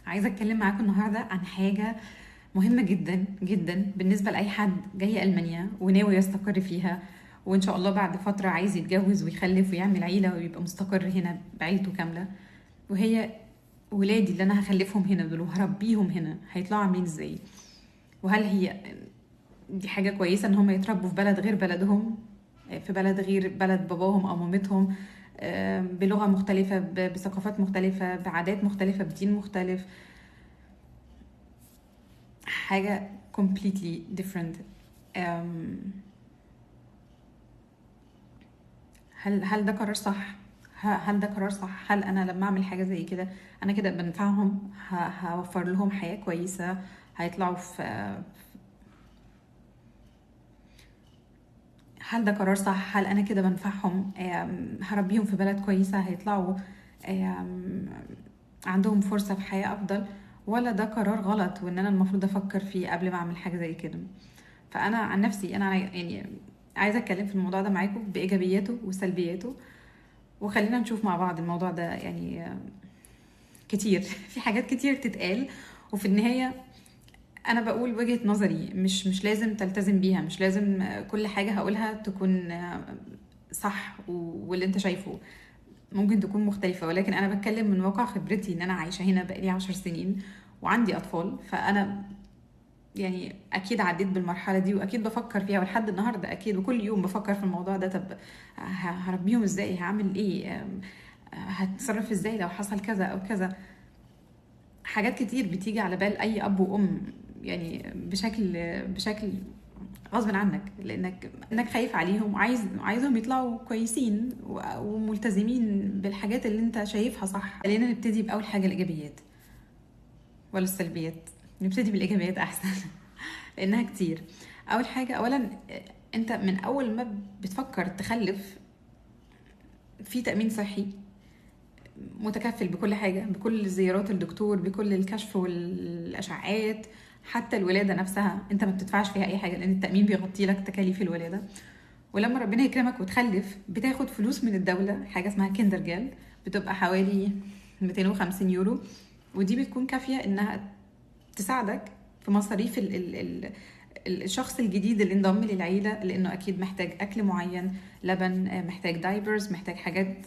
عايزة اتكلم معاكم النهاردة عن حاجة مهمة جدا جدا بالنسبة لأي حد جاي ألمانيا وناوي يستقر فيها، وإن شاء الله بعد فترة عايز يتجوز ويخلف ويعمل عيلة ويبقى مستقر هنا بعيلته كاملة. وهي ولادي اللي أنا هخلفهم هنا دول وهربيهم هنا هيطلعوا عاملين ازاي؟ وهل هي دي حاجة كويسة إن هم يتربوا في بلد غير بلدهم، في بلد غير بلد باباهم أو مامتهم، بلغة مختلفة، بثقافات مختلفة، بعادات مختلفة، بدين مختلف، حاجة completely different. أم، هل ده قرار صح؟ هل ده قرار صح؟ هل أنا لما أعمل حاجة زي كده أنا كده بنفعهم؟ هوفر لهم حياة كويسة؟ هيطلعوا في هل ده قرار صح؟ هل أنا كده بنفعهم؟ هربيهم في بلد كويسة هيطلعوا أم، عندهم فرصة في حياة أفضل؟ ولا ده قرار غلط وإن أنا المفروض أفكر فيه قبل ما أعمل حاجة زي كده؟ فانا عن نفسي انا يعني عايزه اتكلم في الموضوع ده معاكم بايجابياته وسلبياته، وخلينا نشوف مع بعض الموضوع ده يعني كتير في حاجات كتير تتقال، وفي النهايه انا بقول وجهة نظري، مش لازم تلتزم بيها، مش لازم كل حاجه هقولها تكون صح واللي انت شايفه ممكن تكون مختلفة، ولكن أنا بتكلم من واقع خبرتي إن أنا عايشة هنا بقالي 10 سنين وعندي أطفال، فأنا يعني اكيد عديت بالمرحله دي واكيد بفكر فيها ولحد النهارده اكيد وكل يوم بفكر في الموضوع ده. طب هربيهم ازاي؟ هعمل ايه؟ هتصرف ازاي لو حصل كذا او كذا؟ حاجات كتير بتيجي على بال اي اب وام، يعني بشكل غصب عنك، لانك خايف عليهم وعايزهم يطلعوا كويسين وملتزمين بالحاجات اللي انت شايفها صح. خلينا نبتدي باول حاجه، الايجابيات ولا السلبيات؟ نبتدي بالايجابيات احسن لانها كتير. اول حاجه، اولا انت من اول ما بتفكر تخلف في تامين صحي متكفل بكل حاجه، بكل زيارات الدكتور، بكل الكشف والاشعاعات، حتى الولاده نفسها انت ما بتدفعش فيها اي حاجه لان التامين بيغطي لك تكاليف الولاده. ولما ربنا يكرمك وتخلف بتاخد فلوس من الدوله، حاجه اسمها كيندر، بتبقى حوالي 250 يورو، ودي بتكون كافيه انها تساعدك في مصاريف الشخص الجديد اللي انضم للعيلة، لأنه أكيد محتاج أكل معين، لبن، محتاج دايبرز، محتاج حاجات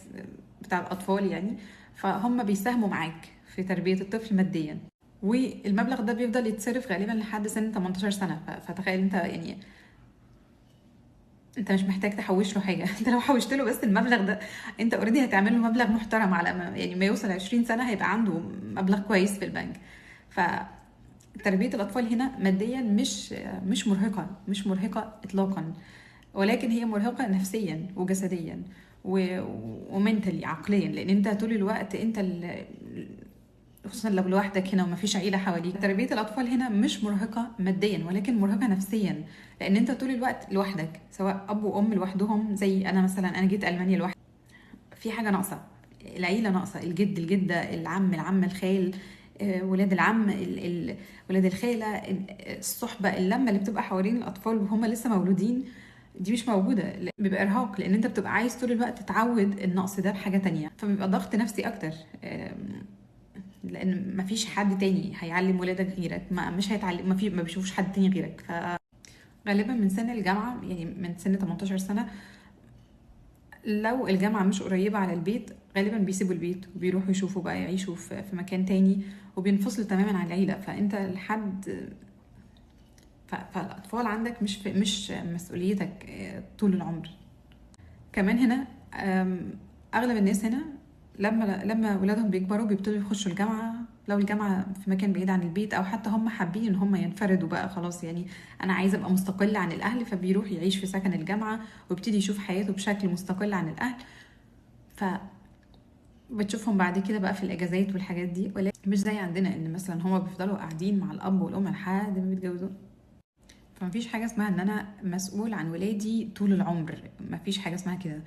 بتاع الأطفال يعني. فهم بيساهموا معاك في تربية الطفل ماديا، والمبلغ ده بيفضل يتصرف غالبا لحد سن 18 سنة. فتخيل انت يعني انت مش محتاج تحوش له حاجة انت لو حوشت له بس المبلغ ده انت اوريدي هتعمل له مبلغ محترم، على ما يعني ما يوصل 20 سنة هيبقى عنده مبلغ كويس في البنك. ف تربية الأطفال هنا ماديا مش مرهقة إطلاقا، ولكن هي مرهقة نفسيا وجسديا ومنتلي عقليا، لأن أنت طول الوقت أنت خصوصا لو لوحدك هنا ومفيش عيلة حواليك. تربية الأطفال هنا مش مرهقة ماديا ولكن مرهقة نفسيا، لأن أنت طول الوقت لوحدك، سواء أب وأم لوحدهم زي أنا مثلا، أنا جيت ألمانيا لوحدي، في حاجة ناقصة، العيلة ناقصة، الجد، الجدة، العم، الخال، ولاد العم، ولاد الخالة، الصحبة، اللمة اللي بتبقى حوالين الأطفال وهم لسه مولودين، دي مش موجودة. بيبقى إرهاق لأن أنت بتبقى عايز طول الوقت تعود النقص ده بحاجة تانية، فبيبقى ضغط نفسي أكتر. لأن مفيش حد تاني هيعلم ولادك غيرك، مش هيتعلم، ما بيشوفوش حد تاني غيرك. فغالبا من سن الجامعة، يعني من سن 18 سنة، لو الجامعة مش قريبة على البيت غالبا بيسيبوا البيت وبيروحوا يشوفوا بقى، يعيشوا في مكان تاني وبينفصلوا تماما عن العيلة. فانت فالأطفال عندك مش مسؤوليتك طول العمر. كمان هنا أغلب الناس هنا لما ولادهم بيكبروا بيبتدوا يخشوا الجامعة، لو الجامعة في مكان بعيد عن البيت أو حتى هم حابين إن هم ينفردوا بقى خلاص، يعني أنا عايزة أبقى مستقلة عن الأهل، فبيروح يعيش في سكن الجامعة ويبتدي يشوف حياته بشكل مستقل عن الأهل. فبتشوفهم بعد كده بقى في الاجازات والحاجات دي، ولكن مش زي عندنا ان مثلا هما بيفضلوا قاعدين مع الاب والام لحد ما بيتجوزوا. فمفيش حاجه اسمها ان انا مسؤول عن ولادي طول العمر، مفيش حاجه اسمها كده،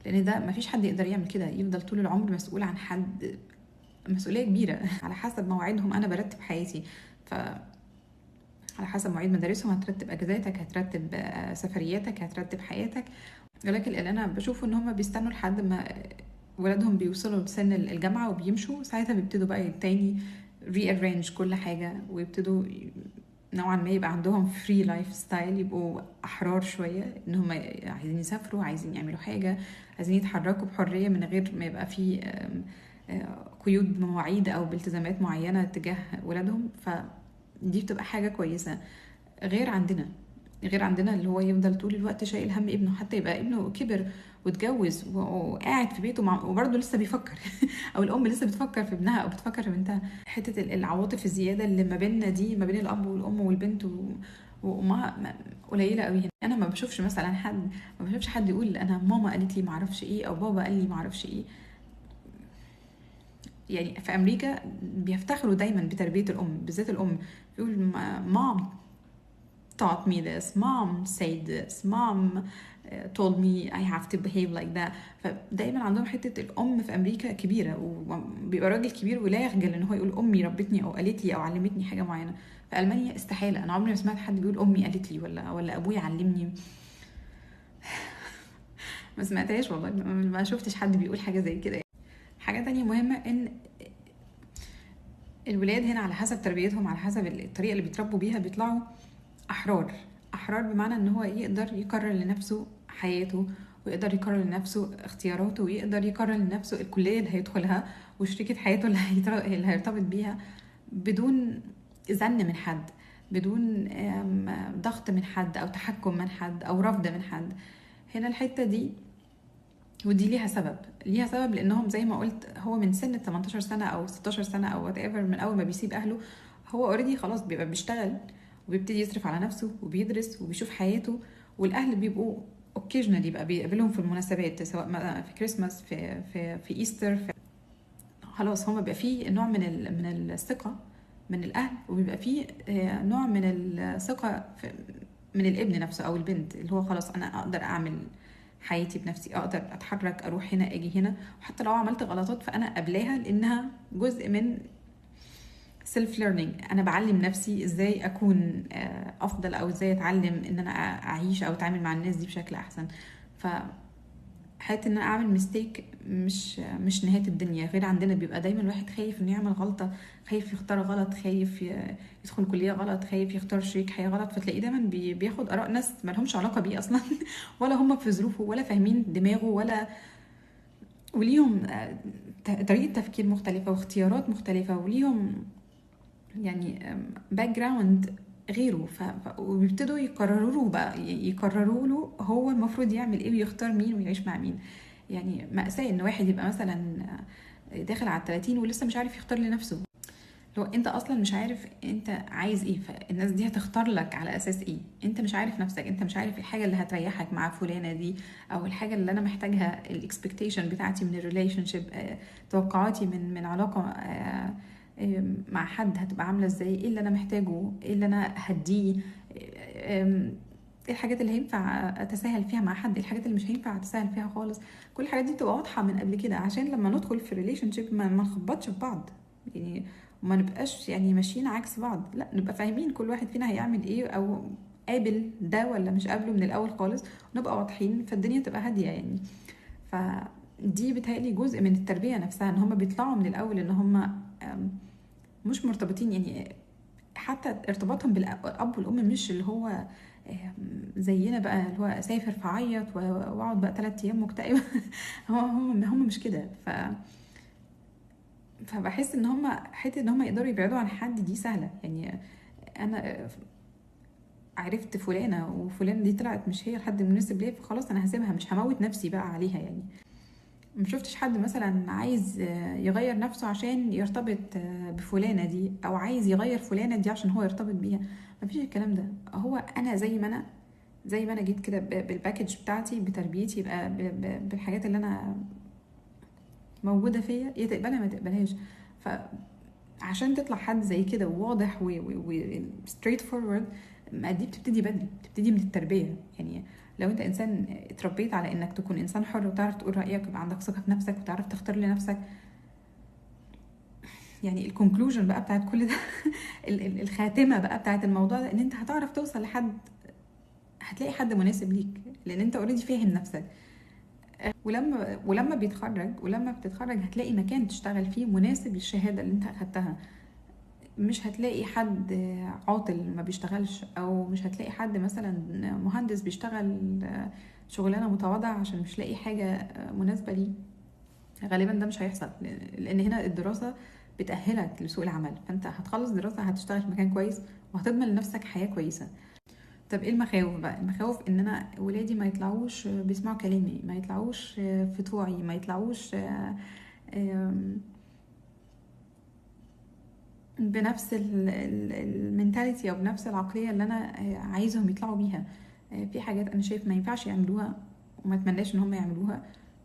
لان ده مفيش حد يقدر يعمل كده، يفضل طول العمر مسؤول عن حد. مسؤوليه كبيره على حسب مواعيدهم انا برتب حياتي. ف على حسب مواعيد مدارسهم هترتب اجازاتك، هترتب سفرياتك، هترتب حياتك. ولكن اللي انا بشوفه ان هم بيستنوا لحد ما ولادهم بيوصلوا لسن الجامعة وبيمشوا، ساعتها بيبتدوا بقى تاني rearrange كل حاجة، ويبتدوا نوعا ما يبقى عندهم فري لايف ستايل، يبقوا احرار شويه ان هم عايزين يسافروا، عايزين يعملوا حاجه، عايزين يتحركوا بحريه من غير ما يبقى في قيود بمواعيد او بالتزامات معينه تجاه ولادهم. فدي بتبقى حاجه كويسه. غير عندنا غير عندنا اللي هو يفضل طول الوقت شايل هم ابنه، حتى يبقى ابنه كبر واتجوز وقاعد في بيته وبرضه لسه بيفكر او الام لسه بتفكر في ابنها او بتفكر في بنتها. حته العواطف الزياده اللي ما بيننا دي، ما بين الاب والام والبنت وامها، قليله قوي هنا. انا ما بشوفش مثلا حد، ما بشوفش حد يقول انا ماما قالت لي ما اعرفش ايه او بابا قال لي ما اعرفش ايه. يعني في امريكا بيفتخروا دايما بتربيه الام، بالذات الام، بيقول مام taught me this, mom said this, mom told me I have to behave like that. فدايما عندهم حتة الأم في أمريكا كبيرة، وبيبقى راجل كبير ولا يخجل إن هو يقول أمي ربتني أو قالت لي أو علمتني حاجة معينة. في ألمانيا استحالة، أنا عمري ما سمعت حد بيقول أمي قالت لي ولا أبوي علمني. ما سمعتهاش والله، ما شفتش حد بيقول حاجة زي كده. حاجة تانية مهمة إن الولاد هنا على حسب تربيتهم، على حسب الطريقة اللي بيتربوا بيها، بيطلعوا أحرار. أحرار بمعنى إن هو يقدر يقرر لنفسه حياته، ويقدر يقرر لنفسه اختياراته، ويقدر يقرر لنفسه الكلية اللي هيدخلها وشريكة حياته اللي هيرتبط بيها، بدون زن من حد، بدون ضغط من حد أو تحكم من حد أو رفض من حد. هنا الحتة دي، ودي ليها سبب لانهم زي ما قلت، هو من سن 18 سنه او 16 سنه او whatever، من اول ما بيسيب اهله هو اوريدي خلاص بيبقى بيشتغل وبيبتدي يصرف على نفسه وبيدرس وبيشوف حياته. والاهل بيبقوا اوكيجنالي بقى بيقابلهم في المناسبات، سواء في كريسماس، في ايستر، خلاص هما بيبقى فيه نوع من الثقه من الاهل، وبيبقى فيه نوع من الثقه من الابن نفسه او البنت، اللي هو خلاص انا اقدر اعمل حياتي بنفسي، اقدر اتحرك، اروح هنا اجي هنا، وحتى لو عملت غلطات فانا قبلاها لانها جزء من سيلف ليرنينج. انا بعلم نفسي ازاي اكون افضل، او ازاي اتعلم ان انا اعيش او اتعامل مع الناس دي بشكل احسن. ف حياتي ان انا اعمل ميستيك مش نهايه الدنيا. غير عندنا بيبقى دايما الواحد خايف انه يعمل غلطه، خايف يختار غلط، خايف يدخل كليه غلط، خايف يختار شريك حياه غلط، فتلاقيه دايما بياخد اراء ناس ما لهمش علاقه بيه اصلا ولا هم في ظروفه ولا فاهمين دماغه، وليهم طريقه تفكير مختلفه واختيارات مختلفه، وليهم يعني باك جراوند غيره. وبيبتدوا يقرروا له هو المفروض يعمل ايه ويختار مين ويعيش مع مين. يعني مأساة ان واحد يبقى مثلا داخل على 30 ولسه مش عارف يختار لنفسه. لو انت اصلا مش عارف انت عايز ايه، فالناس دي هتختار لك على اساس ايه؟ انت مش عارف نفسك، انت مش عارف الحاجه اللي هتريحك مع فلانه دي، او الحاجه اللي انا محتاجها، الاكسبكتيشن بتاعتي من الريليشن شيب، توقعاتي من علاقه مع حد هتبقى عامله ازاي، ايه اللي انا محتاجه، ايه اللي انا هديه، ايه الحاجات اللي هينفع اتساهل فيها مع حد، الحاجات اللي مش هينفع اتساهل فيها خالص. كل الحاجات دي بتبقى واضحه من قبل كده، عشان لما ندخل في ريليشن شيب ما نخبطش في بعض يعني، وما نبقاش يعني ماشيين عكس بعض. لا، نبقى فاهمين كل واحد فينا هيعمل ايه، او قابل ده ولا مش قابله من الاول خالص، ونبقى واضحين، فالدنيا تبقى هاديه يعني. فدي بتهيألي جزء من التربيه نفسها، ان هم بيطلعوا من الاول ان هم مش مرتبطين يعني. حتى ارتباطهم بالاب والام مش اللي هو زينا بقى، اللي هو اسافر فاعيط واقعد بقى 3 ايام مكتئبه هم مش كده. فبحس ان هم حته ان هم يقدروا يبعدوا عن حد دي سهله يعني. انا عرفت فلانه وفلانه دي طلعت مش هي الحد المناسب ليا، فخلاص انا هسيبها، مش هموت نفسي بقى عليها يعني. ما شفتش حد مثلا عايز يغير نفسه عشان يرتبط بفلانة دي، او عايز يغير فلانة دي عشان هو يرتبط بيها. ما فيش الكلام ده. هو انا زي ما انا جيت كده بالباكج بتاعتي، بتربيتي بقى، بالحاجات اللي انا موجودة فيا، يا تقبلها ما تقبلهاش. فعشان تطلع حد زي كده وواضح وستريت فورورد، ما دي بتبتدي بدري، بتبتدي من التربية يعني. لو انت انسان اتربيت على انك تكون انسان حر وتعرف تقول رايك ويبقى عندك ثقه في نفسك وتعرف تختار لنفسك، يعني الكونكلوجن بقى بتاعت كل ده الخاتمه بقى بتاعت الموضوع ده، ان انت هتعرف توصل لحد، هتلاقي حد مناسب ليك، لان انت اوريدي فاهم نفسك. ولما بتتخرج هتلاقي مكان تشتغل فيه مناسب للشهاده اللي انت اخدتها. مش هتلاقي حد عاطل ما بيشتغلش، او مش هتلاقي حد مثلا مهندس بيشتغل شغلانه متواضعه عشان مش لاقي حاجه مناسبه ليه. غالبا ده مش هيحصل، لان هنا الدراسه بتأهلك لسوق العمل، فانت هتخلص دراسه هتشتغل في مكان كويس وهتضمن لنفسك حياه كويسه. طب ايه المخاوف بقى؟ المخاوف ان انا ولادي ما يطلعوش بيسمعوا كلامي، ما يطلعوش في طوعي، ما يطلعوش بنفس المينتاليتي او بنفس العقليه اللي انا عايزهم يطلعوا بيها. في حاجات انا شايف ما ينفعش يعملوها وما اتمناش ان هم يعملوها،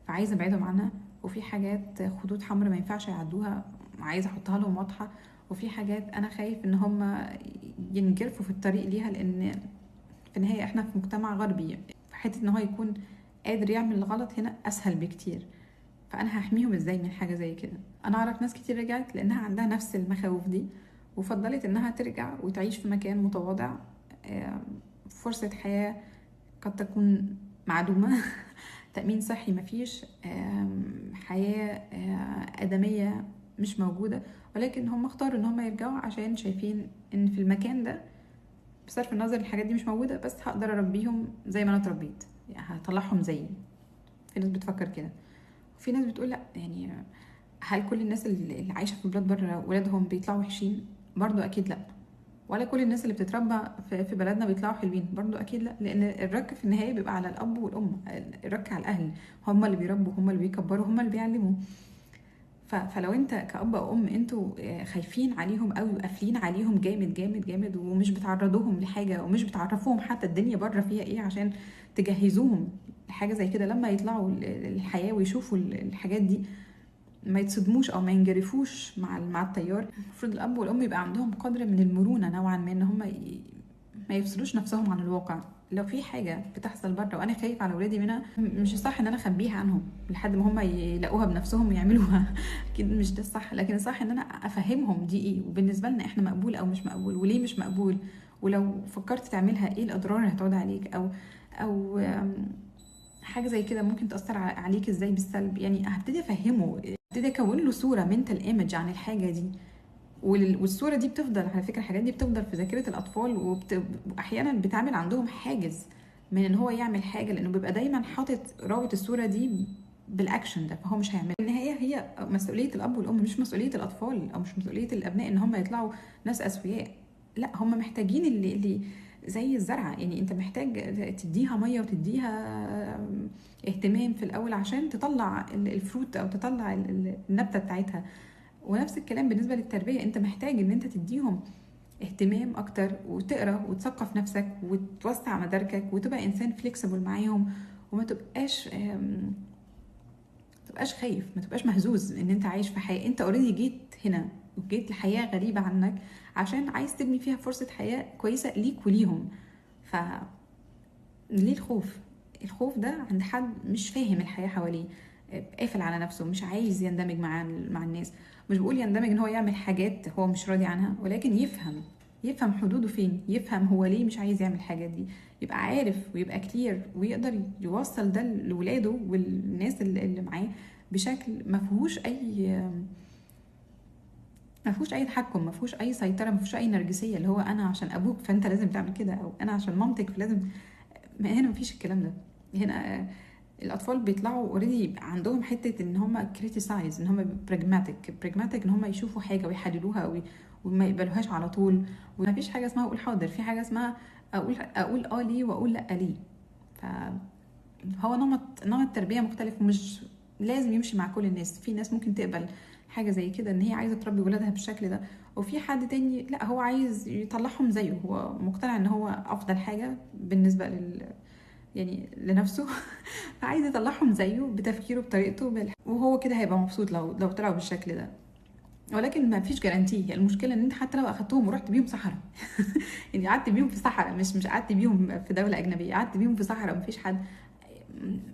فعايزه ابعدهم عنها. وفي حاجات خطوط حمراء ما ينفعش يعدوها، عايزه احطها لهم واضحه. وفي حاجات انا خايف ان هم ينجرفوا في الطريق ليها، لان في النهايه احنا في مجتمع غربي، فحته ان هو يكون قادر يعمل الغلط هنا اسهل بكتير. فانا هحميهم ازاي من حاجه زي كده؟ انا اعرف ناس كتير رجعت لانها عندها نفس المخاوف دي، وفضلت انها ترجع وتعيش في مكان متواضع. فرصة حياة قد تكون معدومة تأمين صحي مفيش، حياة آدمية مش موجودة، ولكن هم اختاروا ان هم يرجعوا عشان شايفين ان في المكان ده بصرف النظر الحاجات دي مش موجودة، بس هقدر اربيهم زي ما انا اتربيت، يعني هطلعهم زيي. في ناس بتفكر كده، وفي ناس بتقول لا، يعني هل كل الناس اللي عايشة في بلاد بره ولادهم بيطلعوا وحشين؟ برضو اكيد لا. ولا كل الناس اللي بتتربى في بلدنا بيطلعوا حلوين؟ برضو اكيد لا، لان الرك في النهايه بيبقى على الاب والام، الرك على الاهل، هم اللي بيربوا، هم اللي بيكبروا، هم اللي بيعلموا. فلو انت كأب او ام انتوا خايفين عليهم قوي وقافلين عليهم جامد جامد جامد، ومش بتعرضوهم لحاجه، ومش بتعرفوهم حتى الدنيا بره فيها ايه عشان تجهزوهم لحاجه زي كده، لما يطلعوا الحياه ويشوفوا الحاجات دي ما يتصدموش او ما ينجرفوش مع التيار. المفروض الاب والام يبقى عندهم قدر من المرونه نوعا ما، ان هم ما يفصلوش نفسهم عن الواقع. لو في حاجه بتحصل بره وانا خايف على اولادي منها، مش صح ان انا اخبيها عنهم لحد ما هم يلاقوها بنفسهم ويعملوها اكيد مش ده الصح. لكن الصح ان انا افهمهم دي ايه، وبالنسبه لنا احنا مقبول او مش مقبول، وليه مش مقبول، ولو فكرت تعملها ايه الاضرار اللي هتعود عليك، او حاجه زي كده ممكن تاثر عليك ازاي بالسلب. يعني هبتدي افهمه، ابتدي اكون له صوره منتال ايمج عن الحاجه دي. والصوره دي بتفضل، على فكره الحاجات دي بتفضل في ذاكره الاطفال، واحيانا بتعمل عندهم حاجز من ان هو يعمل حاجه، لانه بيبقى دايما حاطط رابط الصوره دي بالاكشن ده، فهو مش هيعمل. النهايه هي مسؤوليه الاب والام، مش مسؤوليه الاطفال او مش مسؤوليه الابناء ان هم يطلعوا ناس اسوياء. لا، هم محتاجين اللي زي الزرعه، يعني انت محتاج تديها ميه وتديها اهتمام في الاول عشان تطلع الفروت او تطلع النبته بتاعتها. ونفس الكلام بالنسبه للتربيه، انت محتاج ان انت تديهم اهتمام اكتر، وتقرا وتثقف نفسك وتوسع مداركك وتبقى انسان فليكسبل معاهم، وما تبقاش خايف، ما تبقاش مهزوز ان انت عايش في حياه انت اوريدي جيت هنا وجيت لحياه غريبه عنك عشان عايز تبني فيها فرصه حياه كويسه ليك وليهم. ف ليه الخوف؟ الخوف ده عند حد مش فاهم الحياة حواليه، قافل على نفسه، مش عايز يندمج مع الناس. مش بقول يندمج ان هو يعمل حاجات هو مش راضي عنها، ولكن يفهم حدوده فين، يفهم هو ليه مش عايز يعمل الحاجات دي، يبقى عارف ويبقى كلير، ويقدر يوصل ده لولاده والناس اللي معاه بشكل ما فيهوش اي تحكم، ما فيهوش اي سيطره، ما فيهوش اي نرجسيه اللي هو انا عشان ابوك فانت لازم تعمل كده، او انا عشان مامتك فلازم. ما هنا مفيش الكلام ده. هنا الاطفال بيطلعوا اوريدي عندهم حته ان هم كريتيسايز، ان هم براجماتيك ان هم يشوفوا حاجه ويحللوها وما يقبلوهاش على طول. وما فيش حاجه اسمها اقول حاضر، في حاجه اسمها اقول اه ليه واقول لا ليه. فهو نمط تربيه مختلف، ومش لازم يمشي مع كل الناس. في ناس ممكن تقبل حاجه زي كده ان هي عايزه تربي ولادها بالشكل ده، وفي حد تاني لا، هو عايز يطلعهم زيه، هو مقتنع ان هو افضل حاجه بالنسبه يعني لنفسه فعايز يطلعهم زيه بتفكيره بطريقته وهو كده هيبقى مبسوط لو طلعوا بالشكل ده. ولكن ما فيش جارانتي. المشكله ان انت حتى لو اخدتهم ورحت بيهم صحراء يعني قعدت بيهم في صحراء، مش قعدت بيهم في دوله اجنبيه، قعدت بيهم في صحراء مفيش حد،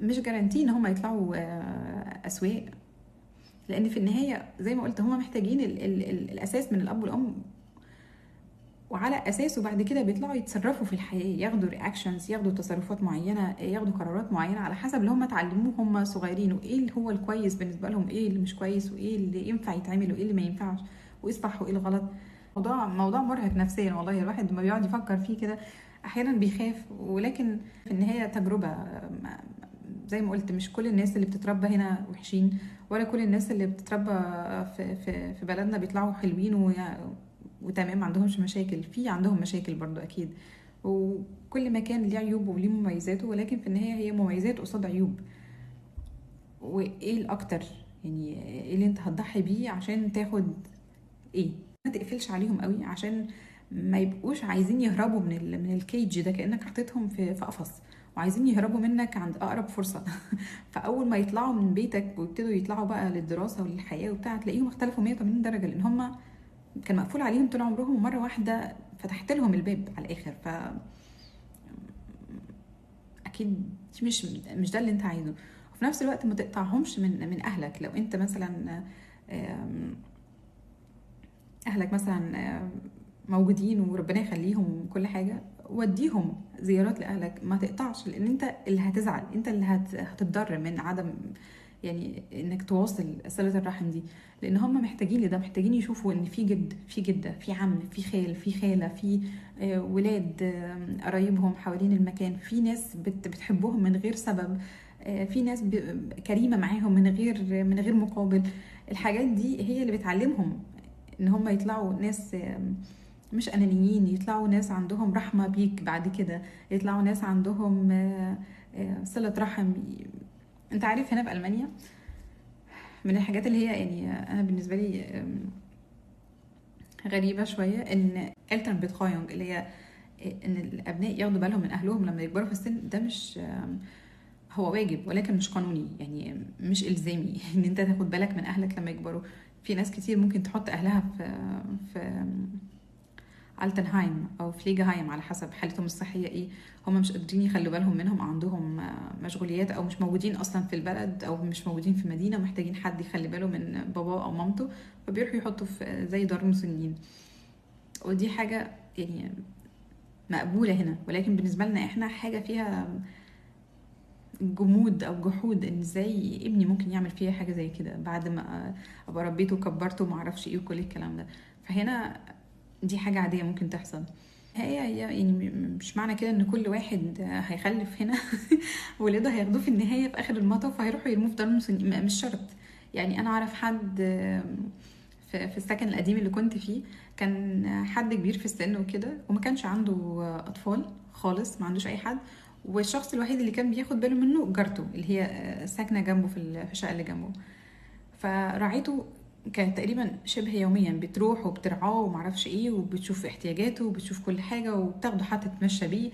مش جارانتي ان هم يطلعوا اسوياء. لان في النهايه زي ما قلت هم محتاجين الاساس من الاب والام، وعلى اساسه بعد كده بيطلعوا يتصرفوا في الحياه، ياخدوا رياكشنز، ياخدوا تصرفات معينه، ياخدوا قرارات معينه على حسب اللي هم اتعلموه هم صغيرين، وايه اللي هو الكويس بالنسبه لهم، ايه اللي مش كويس، وايه اللي ينفع يتعمل وايه اللي ما ينفعش، وايه الصح وايه الغلط. موضوع مرهق نفسيا والله. الواحد لما بيقعد يفكر فيه كده احيانا بيخاف، ولكن في النهايه تجربه. زي ما قلت مش كل الناس اللي بتتربى هنا وحشين، ولا كل الناس اللي بتتربى في بلدنا بيطلعوا حلوين وتمام ما عندهمش مشاكل. في عندهم مشاكل برضو اكيد، وكل مكان ليه عيوب وليه مميزاته، ولكن في النهايه هي مميزات قصاد عيوب. وايه الاكتر يعني ايه اللي انت هتضحي بيه عشان تاخد ايه؟ ما تقفلش عليهم قوي عشان ما يبقوش عايزين يهربوا من الكيج ده، كأنك حطيتهم في قفص وعايزين يهربوا منك عند اقرب فرصة. فاول ما يطلعوا من بيتك ويبتدوا يطلعوا بقى للدراسة وللحياة وبتاع، تلاقيهم اختلفوا 180 درجة، لان هم كان مقفول عليهم طول عمرهم، ومرة واحدة فتحت لهم الباب على الاخر. اكيد دي مش ده اللي انت عايزه. وفي نفس الوقت ما تقطعهمش من اهلك. لو انت مثلا آم، اهلك مثلا موجودين وربنا يخليهم كل حاجه، وديهم زيارات لاهلك، ما تقطعش، لان انت اللي هتزعل، انت اللي هتتضرر من عدم يعني انك تواصل صله الرحم دي. لان هم محتاجين لده، محتاجين يشوفوا ان في جد، في جده، في عم، في خال، في خاله، في ولاد قرايبهم حوالين المكان، في ناس بتحبهم من غير سبب، في ناس كريمه معاهم من غير مقابل. الحاجات دي هي اللي بتعلمهم ان هم يطلعوا ناس مش انانيين، يطلعوا ناس عندهم رحمة بيك بعد كده، يطلعوا ناس عندهم صلة رحم. انت عارف هنا في ألمانيا من الحاجات اللي هي يعني انا بالنسبة لي غريبة شوية، ان الترن بيتخاينج اللي هي ان الابناء ياخدوا بالهم من اهلهم لما يكبروا في السن. ده مش هو واجب ولكن مش قانوني، يعني مش الزامي ان انت تاخد بالك من اهلك لما يكبروا. في ناس كتير ممكن تحط اهلها في التنهايم او فليجهايم على حسب حالتهم الصحيه ايه. هم مش قادرين يخلوا بالهم منهم، عندهم مشغوليات، او مش موجودين اصلا في البلد، او مش موجودين في مدينه محتاجين حد يخلي باله من باباه او مامته، فبيروحوا يحطوا في زي دار مسنين. ودي حاجه يعني مقبوله هنا، ولكن بالنسبه لنا احنا حاجه فيها جمود او جحود، ان ازاي ابني ممكن يعمل فيها حاجه زي كده بعد ما ابقى ربيته وكبرته وما اعرفش ايه وكل الكلام ده. فهنا دي حاجه عاديه ممكن تحصل. هي يعني مش معنى كده ان كل واحد هيخلف هنا ولاده هياخدوه في النهايه في اخر المطاف هيروحوا يرموه في دار المسنين. مش شرط. يعني انا اعرف حد في السكن القديم اللي كنت فيه، كان حد كبير في السن وكده، وما كانش عنده اطفال خالص، ما عندوش اي حد. والشخص الوحيد اللي كان بياخد باله منه جارته اللي هي ساكنه جنبه في الشقه اللي جنبه. فراعيته كانت تقريبا شبه يوميا بتروح وبترعاه ومعرفش ايه، وبتشوف احتياجاته وبتشوف كل حاجه، وبتاخده حتى تتمشى بيه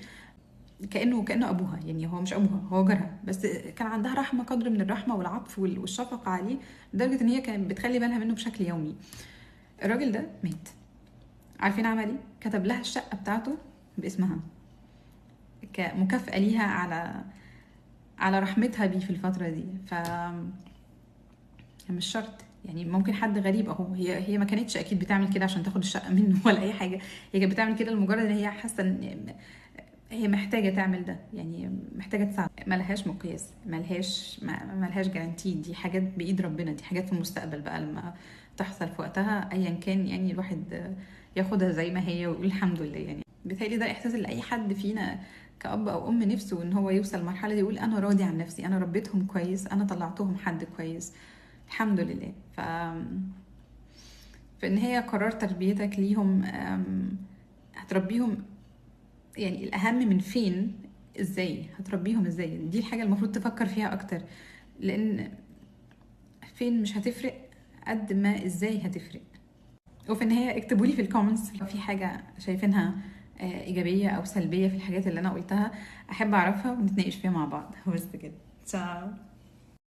كانه ابوها. يعني هو مش ابوها، هو جارها، بس كان عندها رحمه، قدر من الرحمه والعطف والشفقه عليه، لدرجه ان هي كانت بتخلي بالها منه بشكل يومي. الراجل ده مات. عارفين عمل ايه؟ كتب لها الشقه بتاعته باسمها كمكافاه ليها على رحمتها بيه في الفتره دي. مش شرط. يعني ممكن حد غريب اهو، هي ما كانتش اكيد بتعمل كده عشان تاخد الشقه منه ولا اي حاجه. هي كانت بتعمل كده لمجرد ان هي حاسه ان هي محتاجه تعمل ده، يعني محتاجه تساعد. ملهاش مقياس، ملهاش جارانتي. دي حاجات بايد ربنا، دي حاجات في المستقبل بقى لما تحصل في وقتها ايا كان. يعني الواحد ياخدها زي ما هي ويقول الحمد لله. يعني بيتهيألي ده الاحساس اللي اي حد فينا كأب او ام نفسه ان هو يوصل المرحله دي، يقول انا راضي عن نفسي، انا ربيتهم كويس، انا طلعتهم حد كويس الحمد لله. فإن هي قرار تربيتك ليهم، هتربيهم يعني الأهم من فين، ازاي هتربيهم، ازاي دي الحاجة المفروض تفكر فيها أكتر. لأن فين مش هتفرق قد ما ازاي هتفرق. وفي النهاية اكتبوا لي في الكومنتس لو في حاجة شايفينها إيجابية أو سلبية في الحاجات اللي أنا قلتها، أحب أعرفها ونتناقش فيها مع بعض. بس كده، تشاو.